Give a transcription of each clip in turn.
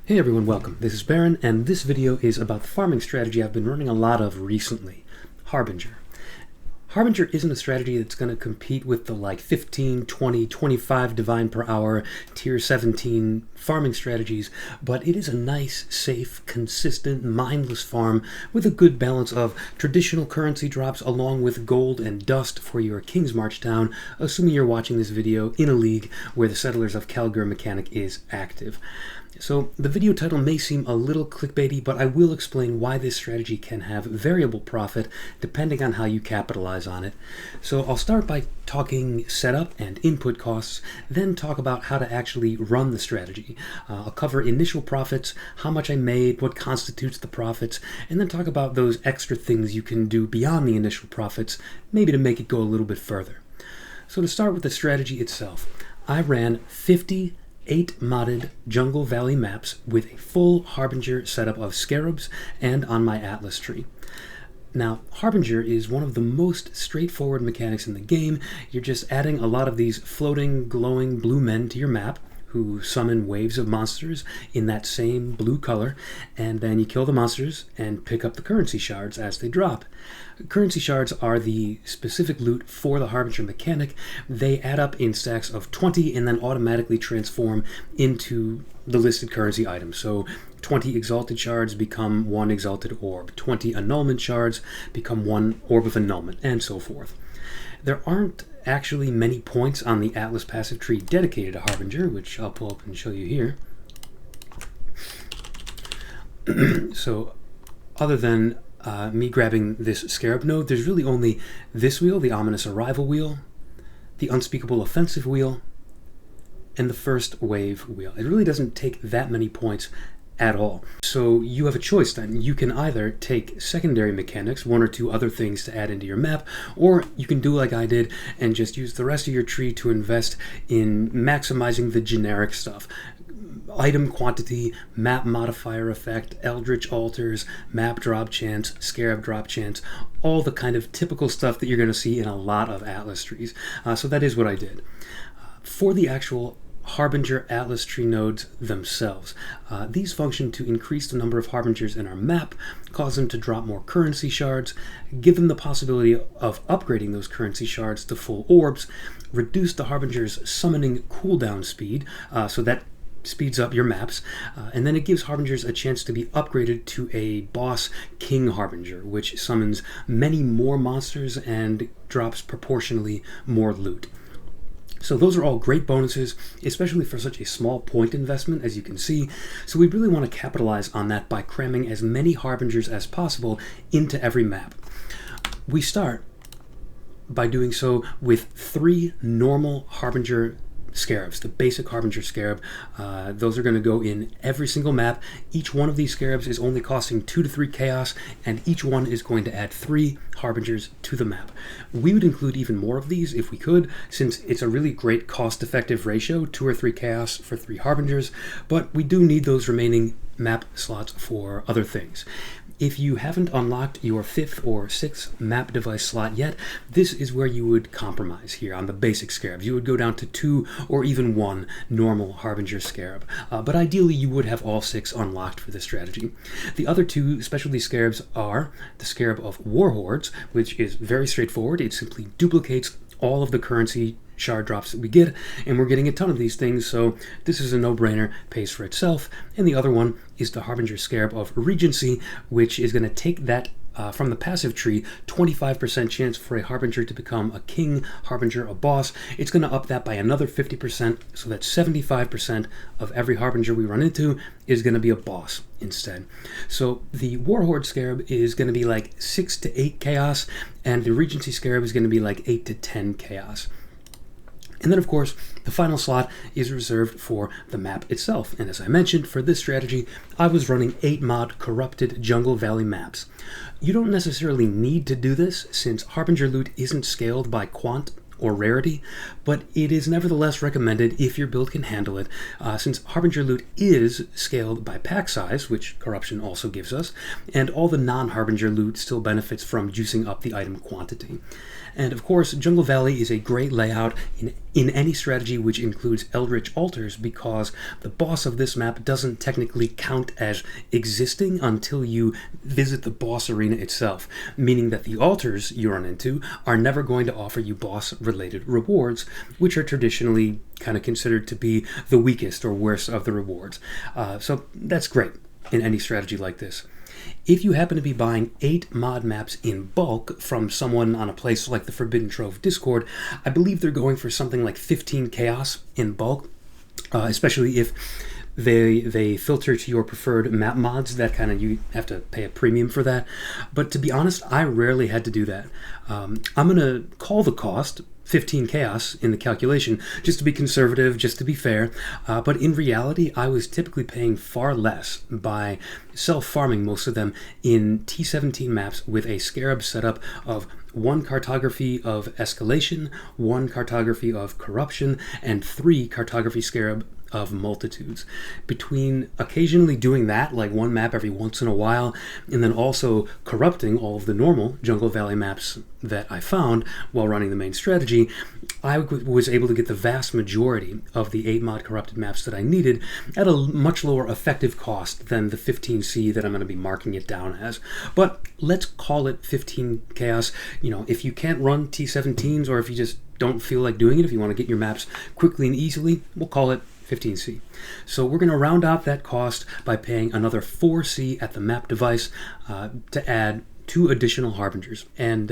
Hey everyone, welcome. This is Baron, and this video is about the farming strategy I've been running a lot of recently, Harbinger. Harbinger isn't a strategy that's going to compete with the 15, 20, 25 divine per hour, tier 17 farming strategies, but it is a nice, safe, consistent, mindless farm with a good balance of traditional currency drops along with gold and dust for your Kingsmarch town, assuming you're watching this video in a league where the Settlers of Calgary mechanic is active. So the video title may seem a little clickbaity, but I will explain why this strategy can have variable profit depending on how you capitalize on it. So I'll start by talking setup and input costs, then talk about how to actually run the strategy. I'll cover initial profits, how much I made, what constitutes the profits, and then talk about those extra things you can do beyond the initial profits, maybe to make it go a little bit further. So to start with the strategy itself, I ran 50 8 modded Jungle Valley maps with a full Harbinger setup of scarabs and on my Atlas tree. Now, Harbinger is one of the most straightforward mechanics in the game. You're just adding a lot of these floating, glowing blue men to your map who summon waves of monsters in that same blue color, and then you kill the monsters and pick up the currency shards as they drop. Currency shards are the specific loot for the Harbinger mechanic. They add up in stacks of 20 and then automatically transform into the listed currency items. So 20 exalted shards become 1 exalted orb, 20 annulment shards become 1 orb of annulment, and so forth. There aren't actually many points on the Atlas passive tree dedicated to Harbinger, which I'll pull up and show you here. So other than me grabbing this scarab node, there's really only this wheel, the ominous arrival wheel, the unspeakable offensive wheel, and the first wave wheel. It really doesn't take that many points at all. So you have a choice then. You can either take secondary mechanics, 1 or 2 other things to add into your map, or you can do like I did and just use the rest of your tree to invest in maximizing the generic stuff. Item quantity, map modifier effect, eldritch altars, map drop chance, scarab drop chance, all the kind of typical stuff that you're going to see in a lot of Atlas trees. So that is what I did. For the actual Harbinger Atlas tree nodes themselves, these function to increase the number of Harbingers in our map, cause them to drop more currency shards, give them the possibility of upgrading those currency shards to full orbs, reduce the Harbinger's summoning cooldown speed, so that speeds up your maps, and then it gives Harbingers a chance to be upgraded to a boss King Harbinger, which summons many more monsters and drops proportionally more loot. So those are all great bonuses, especially for such a small point investment, as you can see. So we really want to capitalize on that by cramming as many Harbingers as possible into every map. We start by doing so with 3 normal Harbinger scarabs, the basic Harbinger scarab. Those are going to go in every single map. Each one of these scarabs is only costing 2 to 3 chaos, and each one is going to add 3 Harbingers to the map. We would include even more of these if we could, since it's a really great cost-effective ratio, 2 or 3 chaos for 3 Harbingers, but we do need those remaining map slots for other things. If you haven't unlocked your 5th or 6th map device slot yet, this is where you would compromise here on the basic scarabs. You would go down to 2 or even 1 normal Harbinger scarab, but ideally you would have all 6 unlocked for this strategy. The other 2 specialty scarabs are the scarab of Warhordes, which is very straightforward. It simply duplicates all of the currency shard drops that we get, and we're getting a ton of these things, so this is a no-brainer, pays for itself. And the other one is the Harbinger Scarab of Regency, which is going to take that from the passive tree, 25% chance for a Harbinger to become a King Harbinger, a boss. It's going to up that by another 50%, so that 75% of every Harbinger we run into is going to be a boss instead. So the Warhorde Scarab is going to be like 6 to 8 chaos, and the Regency Scarab is going to be like 8 to 10 chaos. And then, of course, the final slot is reserved for the map itself. And as I mentioned, for this strategy, I was running 8-mod corrupted Jungle Valley maps. You don't necessarily need to do this, since Harbinger loot isn't scaled by quant or rarity, but it is nevertheless recommended if your build can handle it, since Harbinger loot is scaled by pack size, which Corruption also gives us, and all the non-Harbinger loot still benefits from juicing up the item quantity. And of course, Jungle Valley is a great layout in any strategy which includes Eldritch Altars, because the boss of this map doesn't technically count as existing until you visit the boss arena itself, meaning that the altars you run into are never going to offer you boss-related rewards, which are traditionally kind of considered to be the weakest or worst of the rewards. So that's great in any strategy like this. If you happen to be buying 8 mod maps in bulk from someone on a place like the Forbidden Trove Discord, I believe they're going for something like 15 chaos in bulk, especially if they filter to your preferred map mods. That kind of, you have to pay a premium for that. But to be honest, I rarely had to do that. I'm going to call the cost 15 chaos in the calculation, just to be conservative, just to be fair, but in reality I was typically paying far less by self-farming most of them in T17 maps with a Scarab setup of 1 cartography of Escalation, 1 cartography of Corruption, and 3 cartography Scarab of Multitudes. Between occasionally doing that, like 1 map every once in a while, and then also corrupting all of the normal Jungle Valley maps that I found while running the main strategy, I was able to get the vast majority of the 8 mod corrupted maps that I needed at a much lower effective cost than the 15C that I'm going to be marking it down as. But let's call it 15 chaos. You know, if you can't run T17s, or if you just don't feel like doing it, if you want to get your maps quickly and easily, we'll call it 15C. So we're going to round out that cost by paying another 4C at the map device to add 2 additional Harbingers. And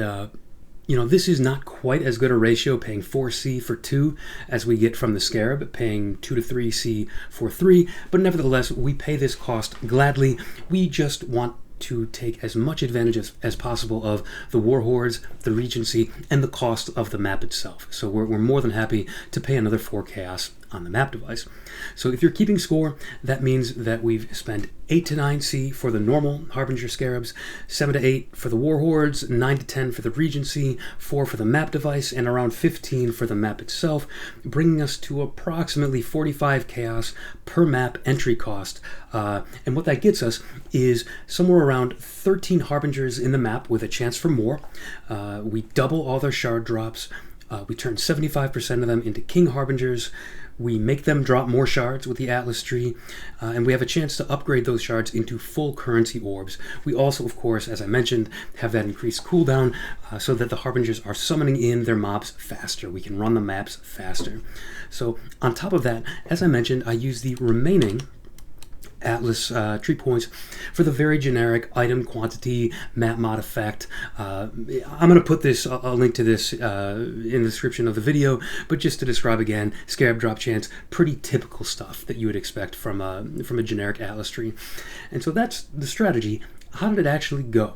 you know, this is not quite as good a ratio, paying 4C for 2 as we get from the Scarab, paying 2 to 3C for 3, but nevertheless, we pay this cost gladly. We just want to take as much advantage as possible of the Warhordes, the Regency, and the cost of the map itself. So we're more than happy to pay another 4 chaos on the map device. So if you're keeping score, that means that we've spent 8 to 9C for the normal Harbinger Scarabs, 7 to 8 for the Warhordes, 9 to 10 for the Regency, 4 for the map device, and around 15 for the map itself, bringing us to approximately 45 chaos per map entry cost. And what that gets us is somewhere around 13 Harbingers in the map with a chance for more. We double all their shard drops. We turn 75% of them into King Harbingers. We make them drop more shards with the Atlas Tree, and we have a chance to upgrade those shards into full currency orbs. We also, of course, as I mentioned, have that increased cooldown so that the Harbingers are summoning in their mobs faster. We can run the maps faster. So on top of that, as I mentioned, I use the remaining Atlas tree points for the very generic item quantity map mod effect. I'm going to put this, a link to this in the description of the video, but just to describe again, Scarab drop chance, pretty typical stuff that you would expect from a generic Atlas tree. And so that's the strategy. How did it actually go?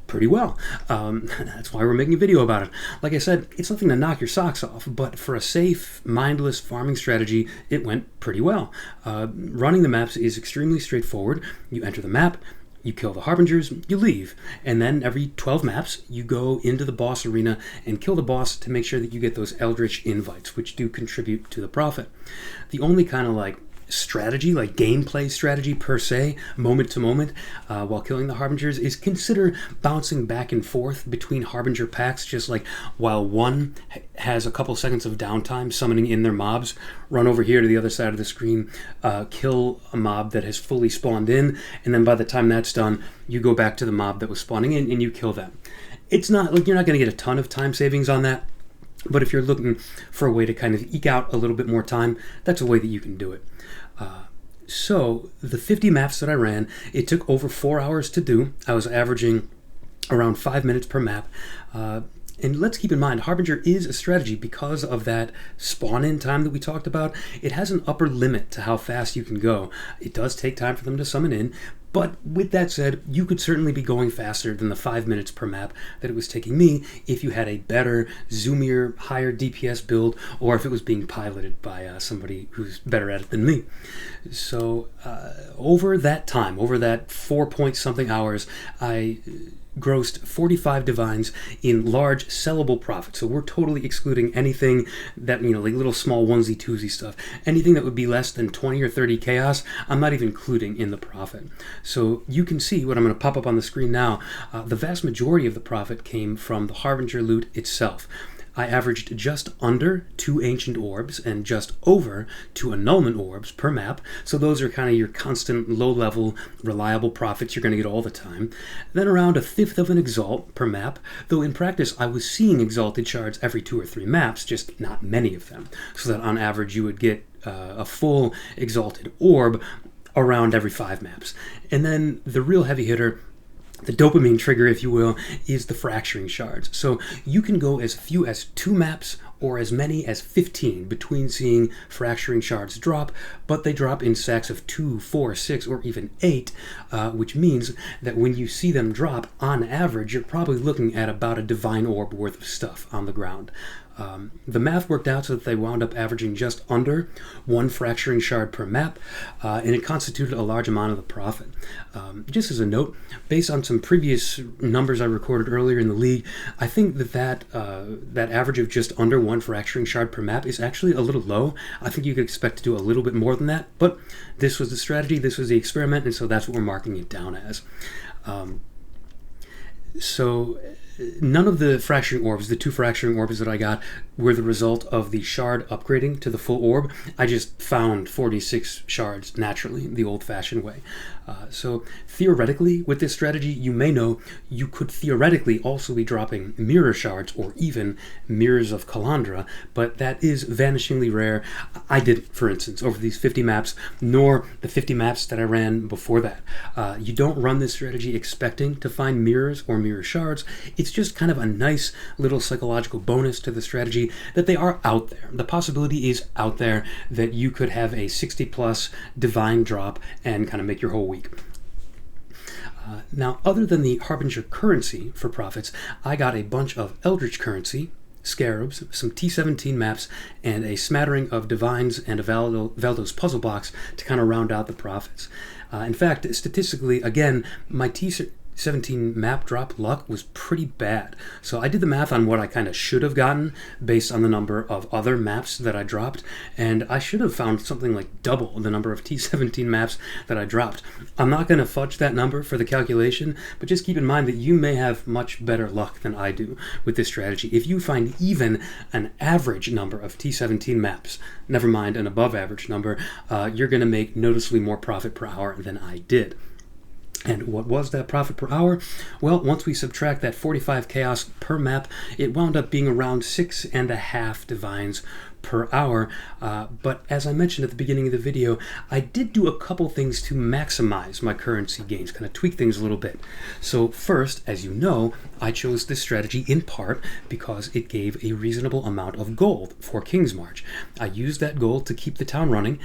Pretty well. That's why we're making a video about it. Like I said, it's nothing to knock your socks off, but for a safe, mindless farming strategy, it went pretty well. Running the maps is extremely straightforward. You enter the map, you kill the Harbingers, you leave, and then every 12 maps, you go into the boss arena and kill the boss to make sure that you get those Eldritch invites, which do contribute to the profit. The only kind of like strategy, like gameplay strategy per se, moment to moment, while killing the Harbingers, is consider bouncing back and forth between Harbinger packs, just like while one has a couple seconds of downtime summoning in their mobs, run over here to the other side of the screen, kill a mob that has fully spawned in, and then by the time that's done, you go back to the mob that was spawning in and you kill them. It's not like you're not going to get a ton of time savings on that, but if you're looking for a way to kind of eke out a little bit more time, that's a way that you can do it. So the 50 maps that I ran, it took over 4 hours to do. I was averaging around 5 minutes per map. And let's keep in mind, Harbinger is a strategy because of that spawn-in time that we talked about. It has an upper limit to how fast you can go. It does take time for them to summon in, but with that said, you could certainly be going faster than the 5 minutes per map that it was taking me if you had a better, zoomier, higher DPS build, or if it was being piloted by somebody who's better at it than me. So over that time, over that 4 point something hours, I grossed 45 divines in large sellable profit. So we're totally excluding anything that, like little small onesie twosie stuff. Anything that would be less than 20 or 30 chaos, I'm not even including in the profit. So you can see what I'm going to pop up on the screen now. The vast majority of the profit came from the Harbinger loot itself. I averaged just under 2 Ancient Orbs and just over 2 Annulment Orbs per map. So those are kind of your constant, low-level, reliable profits you're going to get all the time. Then around 1/5 of an Exalt per map, though in practice I was seeing Exalted Shards every 2 or 3 maps, just not many of them. So that on average you would get a full Exalted Orb around every 5 maps. And then the real heavy hitter, the dopamine trigger, if you will, is the fracturing shards. So you can go as few as 2 maps or as many as 15 between seeing fracturing shards drop, but they drop in stacks of 2, 4, 6, or even 8, which means that when you see them drop, on average, you're probably looking at about a divine orb worth of stuff on the ground. The math worked out so that they wound up averaging just under 1 fracturing shard per map, and it constituted a large amount of the profit. Just as a note, based on some previous numbers I recorded earlier in the league, I think that average of just under 1 fracturing shard per map is actually a little low. I think you could expect to do a little bit more than that, but this was the strategy, this was the experiment, and so that's what we're marking it down as. So none of the fracturing orbs, the 2 fracturing orbs that I got, were the result of the shard upgrading to the full orb. I just found 46 shards naturally, the old-fashioned way. So theoretically, with this strategy, you may know you could theoretically also be dropping mirror shards or even mirrors of Calandra, but that is vanishingly rare. I didn't, for instance, over these 50 maps, nor the 50 maps that I ran before that. You don't run this strategy expecting to find mirrors or mirror shards. It's just kind of a nice little psychological bonus to the strategy that they are out there. The possibility is out there that you could have a 60+ divine drop and kind of make your whole week. Now, other than the Harbinger currency for profits, I got a bunch of Eldritch currency, Scarabs, some T17 maps, and a smattering of Divines and a Valdo's puzzle box to kind of round out the profits. In fact, statistically, again, my T17 map drop luck was pretty bad. So I did the math on what I kind of should have gotten based on the number of other maps that I dropped, and I should have found something like double the number of T17 maps that I dropped. I'm not going to fudge that number for the calculation, but just keep in mind that you may have much better luck than I do with this strategy. If you find even an average number of T17 maps, never mind an above average number, you're going to make noticeably more profit per hour than I did. And what was that profit per hour? Well, once we subtract that 45 chaos per map, it wound up being around 6.5 divines per hour. But as I mentioned at the beginning of the video, I did do a couple things to maximize my currency gains, kind of tweak things a little bit. So first, as you know, I chose this strategy in part because it gave a reasonable amount of gold for Kingsmarch. I used that gold to keep the town running,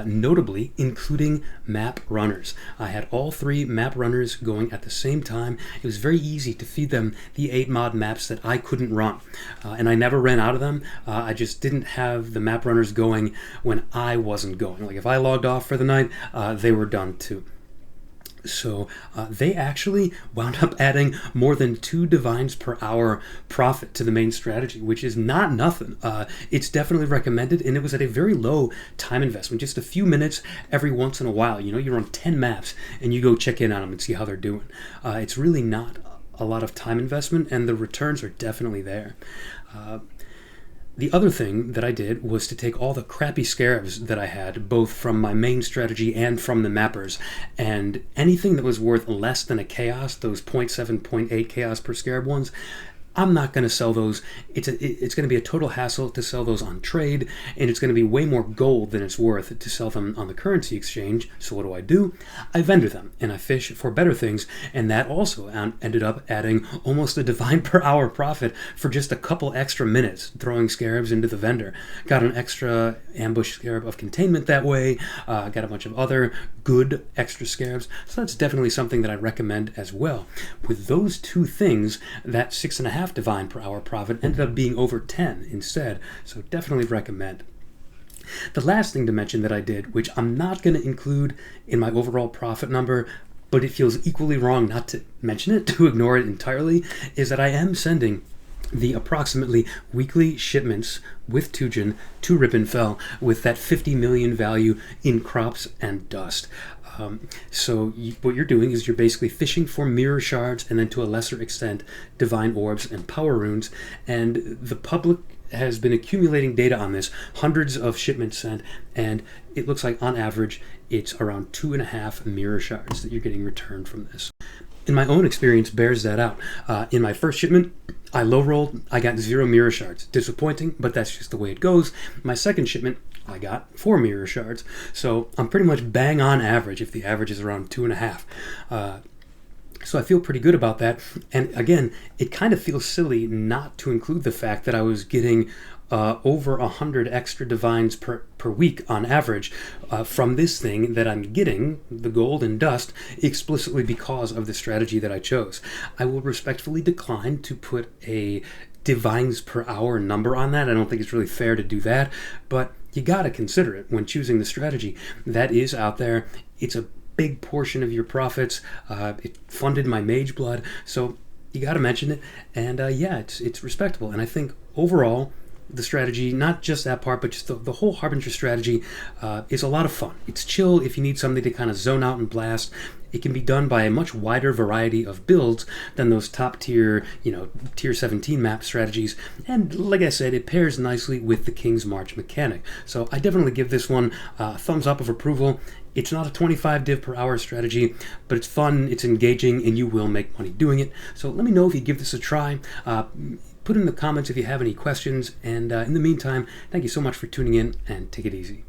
notably including map runners. I had all 3 map runners going at the same time. It was very easy to feed them the 8 mod maps that I couldn't run, and I never ran out of them. I just didn't have the map runners going when I wasn't going. Like if I logged off for the night, they were done too. So they actually wound up adding more than 2 divines per hour profit to the main strategy, which is not nothing. It's definitely recommended, and it was at a very low time investment, just a few minutes every once in a while. You know, you run 10 maps and you go check in on them and see how they're doing. It's really not a lot of time investment, and the returns are definitely there. The other thing that I did was to take all the crappy scarabs that I had, both from my main strategy and from the mappers, and anything that was worth less than a chaos, those 0.7, 0.8 chaos per scarab ones, I'm not going to sell those. It's going to be a total hassle to sell those on trade, and it's going to be way more gold than it's worth to sell them on the currency exchange. So what do? I vendor them, and I fish for better things, and that also ended up adding almost a divine per hour profit for just a couple extra minutes throwing scarabs into the vendor. Got an extra ambush scarab of containment that way, got a bunch of other good extra scarabs, so that's definitely something that I recommend as well. With those 2 things, that 6.5 divine per hour profit ended up being over 10 instead, so definitely recommend. The last thing to mention that I did, which I'm not going to include in my overall profit number, but it feels equally wrong not to mention it, to ignore it entirely, is that I am sending the approximately weekly shipments with Tujin to Rippenfell with that 50 million value in crops and dust. What you're doing is you're basically fishing for mirror shards and then to a lesser extent divine orbs and power runes, and the public has been accumulating data on this, hundreds of shipments sent, and it looks like on average it's around 2.5 mirror shards that you're getting returned from this. And my own experience bears that out. In my first shipment, I low rolled, I got 0 mirror shards. Disappointing, but that's just the way it goes. My second shipment, I got 4 mirror shards. So I'm pretty much bang on average if the average is around 2.5. So I feel pretty good about that. And again, it kind of feels silly not to include the fact that I was getting over 100 extra divines per week on average from this thing that I'm getting, the gold and dust, explicitly because of the strategy that I chose. I will respectfully decline to put a divines per hour number on that. I don't think it's really fair to do that, but you gotta consider it when choosing the strategy. That is out there. It's a big portion of your profits. It funded my mage blood, so you gotta mention it. And yeah, it's respectable. And I think overall, the strategy, not just that part, but just the whole Harbinger strategy is a lot of fun. It's chill if you need something to kind of zone out and blast. It can be done by a much wider variety of builds than those top tier, tier 17 map strategies. And like I said, it pairs nicely with the Kingsmarch mechanic. So I definitely give this one a thumbs up of approval. It's not a 25 div per hour strategy, but it's fun, it's engaging, and you will make money doing it. So let me know if you give this a try. Put in the comments if you have any questions, and in the meantime, thank you so much for tuning in, and take it easy.